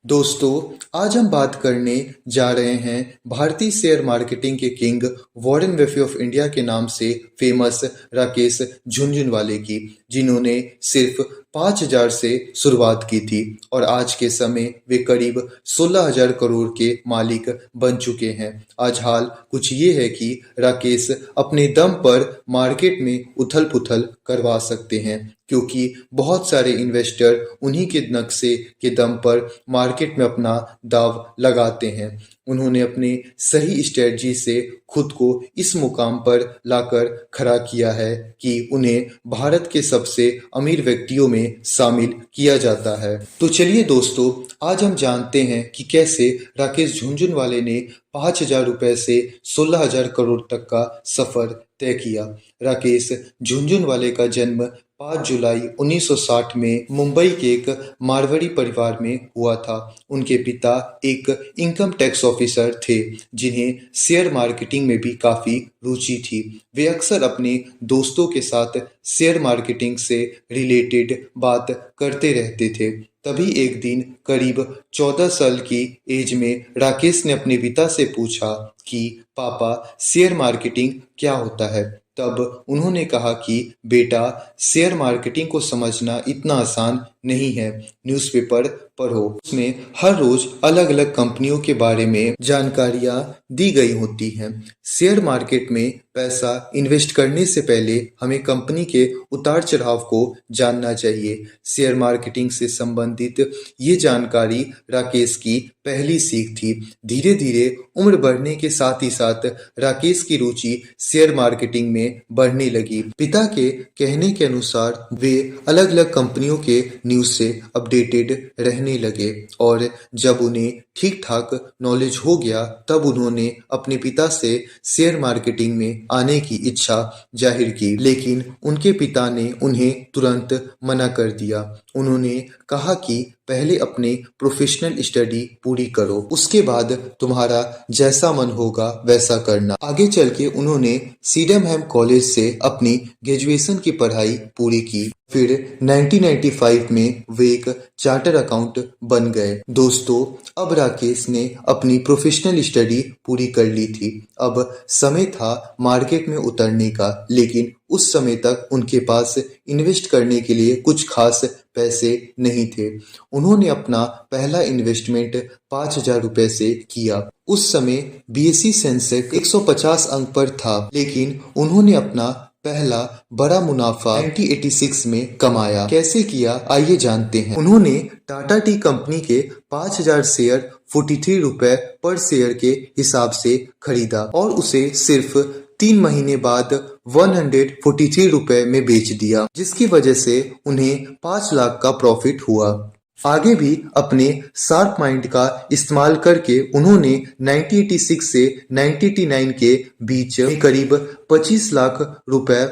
दोस्तों, आज हम बात करने जा रहे हैं भारतीय शेयर मार्केटिंग के king Warren Buffett of India के नाम से फेमस राकेश झुनझुनवाले की, जिन्होंने सिर्फ 5,000 से शुरुआत की थी और आज के समय वे करीब 16,000 करोड़ के मालिक बन चुके हैं। आज हाल कुछ ये है कि राकेश अपने दम पर मार्केट में उथल पुथल करवा सकते हैं, क्योंकि बहुत सारे इन्वेस्टर उन्हीं के नक्शे के दम पर मार्केट में अपना दाव लगाते हैं। उन्होंने अपने सही स्ट्रेटजी से खुद को इस मुकाम पर लाकर खड़ा किया है कि उन्हें भारत के सबसे अमीर व्यक्तियों में शामिल किया जाता है। तो चलिए दोस्तों, आज हम जानते हैं कि कैसे राकेश झुनझुनवाले ने 5,000 रुपए से 16,000 करोड़ तक का सफर तय किया। राकेश झुनझुनवाले का जन्म 5 जुलाई 1960 में मुंबई के एक मारवाड़ी परिवार में हुआ था। उनके पिता एक इनकम टैक्स ऑफिसर थे, जिन्हें शेयर मार्केटिंग में भी काफी रुचि थी। वे अक्सर अपने दोस्तों के साथ शेयर मार्केटिंग से रिलेटेड बात करते रहते थे। तभी एक दिन करीब 14 साल की एज में राकेश ने अपने पिता से पूछा कि पापा, शेयर मार्केटिंग क्या होता है। तब उन्होंने कहा कि बेटा, शेयर मार्केटिंग को समझना इतना आसान नहीं है। न्यूज़पेपर पढ़ो, उसमें हर रोज अलग अलग कंपनियों के बारे में जानकारियां दी गई होती हैं। शेयर मार्केट में पैसा इन्वेस्ट करने से पहले हमें कंपनी के उतार चढ़ाव को जानना चाहिए। शेयर मार्केटिंग से संबंधित ये जानकारी राकेश की पहली सीख थी। धीरे धीरे उम्र बढ़ने के साथ ही साथ राकेश की रुचि शेयर मार्केटिंग में बढ़ने लगी। पिता के कहने के अनुसार वे अलग अलग कंपनियों के न्यूज़ से अपडेटेड रहने लगे और जब उन्हें ठीक ठाक नॉलेज हो गया, तब उन्होंने अपने पिता से शेयर मार्केटिंग में आने की इच्छा जाहिर की, लेकिन उनके पिता ने उन्हें तुरंत मना कर दिया। उन्होंने कहा कि पहले अपने प्रोफेशनल स्टडी पूरी करो, उसके बाद तुम्हारा जैसा मन होगा वैसा करना। आगे चल के उन्होंने सीडमहम कॉलेज से अपनी ग्रेजुएशन की पढ़ाई पूरी की। फिर 1995 में वे एक चार्टर अकाउंट बन गए। दोस्तों, अब राकेश ने अपनी प्रोफेशनल स्टडी पूरी कर ली थी। अब समय था मार्केट में उतरने का, लेकिन उस समय तक उनके पास इन्वेस्ट करने के लिए कुछ खास पैसे नहीं थे। उन्होंने अपना पहला इन्वेस्टमेंट 5,000 रुपए से किया। उस समय बीएसई सेंसेक्स 150 अंक पर था, लेकिन उन्होंने अपना पहला बड़ा मुनाफा 1986 में कमाया। कैसे किया, आइए जानते हैं। उन्होंने टाटा टी कंपनी के 5,000 शेयर 43 रुपए पर शेयर के हिसाब से खरीदा और उसे सिर्फ 3 महीने बाद 143 रुपए में बेच दिया, जिसकी वजह से उन्हें 5 लाख का प्रॉफिट हुआ। आगे भी अपने शार्प माइंड का इस्तेमाल करके उन्होंने 1986 से 1989 के बीच करीब 25 लाख रुपए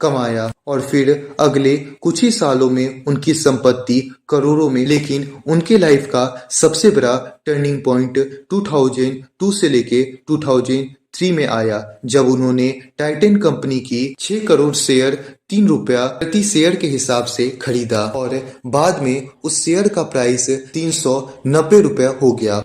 कमाया और फिर अगले कुछ ही सालों में उनकी संपत्ति करोड़ों में। लेकिन उनके लाइफ का सबसे बड़ा टर्निंग पॉइंट 2002 से लेके 2003 में आया, जब उन्होंने टाइटन कंपनी की 6 करोड़ शेयर 3 रुपया प्रति शेयर के हिसाब से खरीदा और बाद में उस शेयर का प्राइस 390 रुपया हो गया,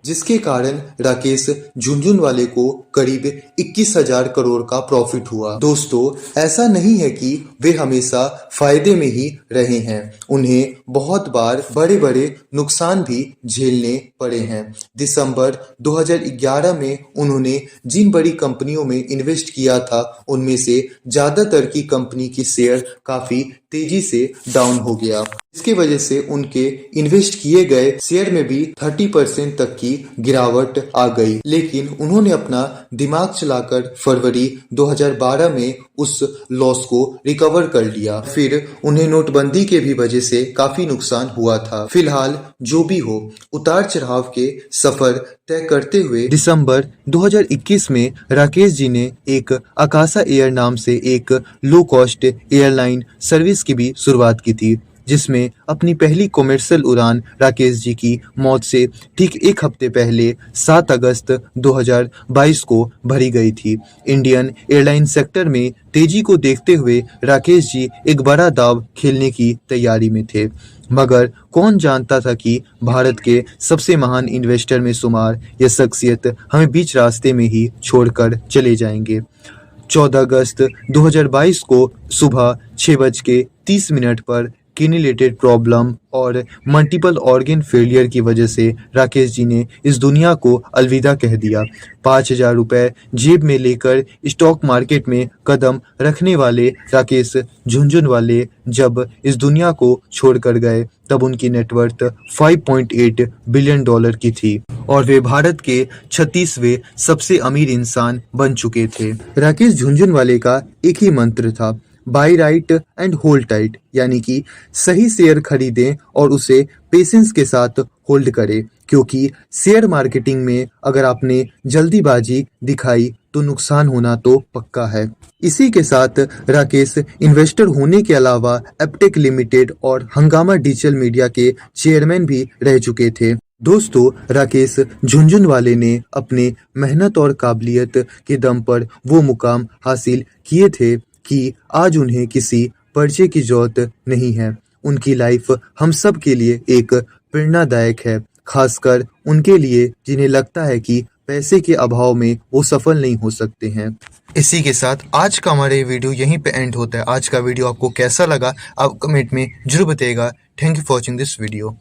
जिसके कारण राकेश झुनझुनवाले को करीब 21,000 करोड़ का प्रॉफिट हुआ। दोस्तों, ऐसा नहीं है कि वे हमेशा फायदे में ही रहे हैं। उन्हें बहुत बार बड़े बड़े नुकसान भी झेलने पड़े हैं। दिसंबर 2011 में उन्होंने जिन बड़ी कंपनियों में इन्वेस्ट किया था, उनमें से ज्यादातर की कंपनी की शेयर काफी तेजी से डाउन हो गया। इसकी वजह से उनके इन्वेस्ट किए गए शेयर में भी 30% तक की गिरावट आ गई, लेकिन उन्होंने अपना दिमाग चलाकर फरवरी 2012 में उस लॉस को रिकवर कर लिया। फिर उन्हें नोटबंदी के भी वजह से काफी नुकसान हुआ था। फिलहाल जो भी हो, उतार चढ़ाव के सफर तय करते हुए दिसंबर 2021 में राकेश जी ने एक आकाशा एयर नाम से एक लो कॉस्ट एयरलाइन सर्विस की भी शुरुआत की थी। जिसमें अपनी पहली कॉमर्शियल उड़ान राकेश जी की मौत से ठीक एक हफ्ते पहले 7 अगस्त 2022 को भरी गई थी। इंडियन एयरलाइन सेक्टर में तेजी को देखते हुए राकेश जी एक बड़ा दांव खेलने की तैयारी में थे, मगर कौन जानता था कि भारत के सबसे महान इन्वेस्टर में शुमार यह शख्सियत हमें बीच रास्ते में ही छोड़कर चले जाएंगे। 14 अगस्त 2022 को सुबह 6:30 पर किडनी रिलेटेड प्रॉब्लम और मल्टीपल ऑर्गन फेलियर की वजह से राकेश जी ने इस दुनिया को अलविदा कह दिया। 5,000 रुपए जेब में लेकर स्टॉक मार्केट में कदम रखने वाले राकेश झुनझुनवाले जब इस दुनिया को छोड़कर गए तब उनकी नेटवर्थ $5.8 बिलियन की थी और वे भारत के 36वें सबसे अमीर इंसान बन चुके थे। राकेश झुनझुनवाले का एक ही मंत्र था, buy right and hold tight, यानी कि सही शेयर खरीदें और उसे पेशेंस के साथ होल्ड करें, क्योंकि शेयर मार्केटिंग में अगर आपने जल्दीबाजी दिखाई तो नुकसान होना तो पक्का है। इसी के साथ राकेश इन्वेस्टर होने के अलावा एप्टेक लिमिटेड और हंगामा डिजिटल मीडिया के चेयरमैन भी रह चुके थे। दोस्तों, राकेश झुनझुनवाले ने अपने मेहनत और काबिलियत के दम पर वो मुकाम हासिल किए थे कि आज उन्हें किसी परिचय की जरूरत नहीं है। उनकी लाइफ हम सब के लिए एक प्रेरणादायक है, खासकर उनके लिए जिन्हें लगता है कि पैसे के अभाव में वो सफल नहीं हो सकते हैं। इसी के साथ आज का हमारा ये वीडियो यहीं पे एंड होता है। आज का वीडियो आपको कैसा लगा आप कमेंट में जरूर बताइएगा। Thank you for watching this video.